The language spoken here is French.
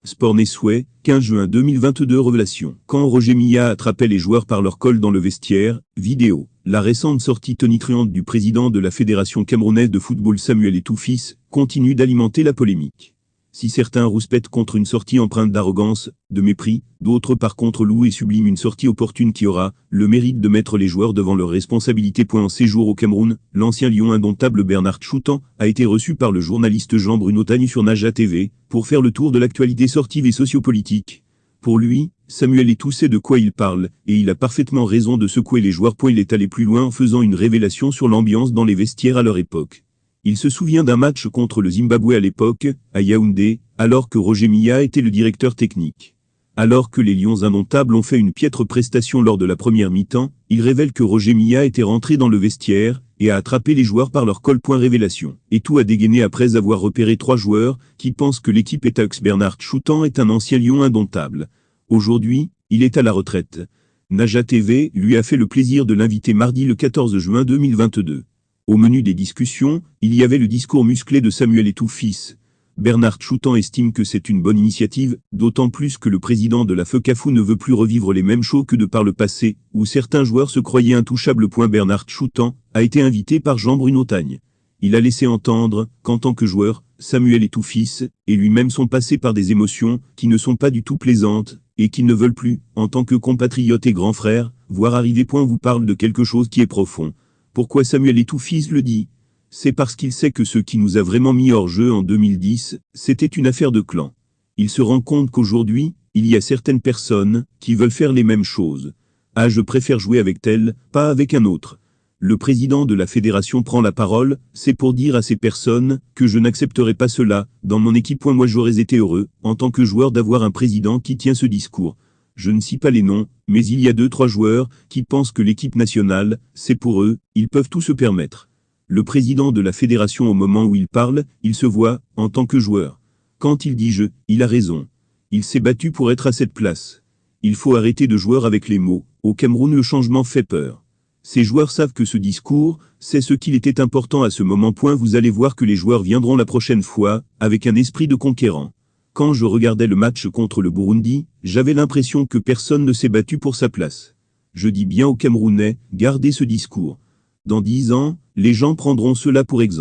Sport Nesway, 15 juin 2022 Révélation. Quand Roger Milla attrapait les joueurs par leur col dans le vestiaire, vidéo. La récente sortie tonitruante du président de la Fédération camerounaise de football Samuel Eto'o continue d'alimenter la polémique. Si certains rouspètent contre une sortie empreinte d'arrogance, de mépris, d'autres par contre louent et subliment une sortie opportune qui aura le mérite de mettre les joueurs devant leurs responsabilités. En séjour au Cameroun, l'ancien lion indomptable Bernard Choutan a été reçu par le journaliste Jean-Bruno Tagne sur Naja TV pour faire le tour de l'actualité sportive et sociopolitique. Pour lui, Samuel Eto'o sait de quoi il parle, et il a parfaitement raison de secouer les joueurs. Il est allé plus loin en faisant une révélation sur l'ambiance dans les vestiaires à leur époque. Il se souvient d'un match contre le Zimbabwe à l'époque, à Yaoundé, alors que Roger Milla était le directeur technique. Alors que les Lions indomptables ont fait une piètre prestation lors de la première mi-temps, il révèle que Roger Milla était rentré dans le vestiaire et a attrapé les joueurs par leur col. Révélation. Eto'o a dégainé après avoir repéré 3 joueurs qui pensent que l'équipe est ex. Bernard Choutan est un ancien lion indomptable. Aujourd'hui, il est à la retraite. Naja TV lui a fait le plaisir de l'inviter mardi le 14 juin 2022. Au menu des discussions, il y avait le discours musclé de Samuel Eto'o fils. Bernard Choutan estime que c'est une bonne initiative, d'autant plus que le président de la FECAFOOT ne veut plus revivre les mêmes shows que de par le passé, où certains joueurs se croyaient intouchables. Bernard Choutan a été invité par Jean-Bruno Tagne. Il a laissé entendre qu'en tant que joueur, Samuel Eto'o fils et lui-même sont passés par des émotions qui ne sont pas du tout plaisantes, et qu'ils ne veulent plus, en tant que compatriotes et grands frères, voir arriver. Vous parle de quelque chose qui est profond. Pourquoi Samuel Eto'o fils le dit? C'est parce qu'il sait que ce qui nous a vraiment mis hors jeu en 2010, c'était une affaire de clan. Il se rend compte qu'aujourd'hui, il y a certaines personnes qui veulent faire les mêmes choses. Ah, je préfère jouer avec tel, pas avec un autre. Le président de la fédération prend la parole, c'est pour dire à ces personnes que je n'accepterai pas cela dans mon équipe. Moi j'aurais été heureux, en tant que joueur, d'avoir un président qui tient ce discours. Je ne cite pas les noms, mais il y a 2-3 joueurs qui pensent que l'équipe nationale, c'est pour eux, ils peuvent tout se permettre. Le président de la fédération, au moment où il parle, il se voit, en tant que joueur. Quand il dit « je », il a raison. Il s'est battu pour être à cette place. Il faut arrêter de jouer avec les mots. Au Cameroun, le changement fait peur. Ces joueurs savent que ce discours, c'est ce qu'il était important à ce moment. Vous allez voir que les joueurs viendront la prochaine fois, avec un esprit de conquérant. Quand je regardais le match contre le Burundi, j'avais l'impression que personne ne s'est battu pour sa place. Je dis bien aux Camerounais, gardez ce discours. Dans 10 ans, les gens prendront cela pour exemple.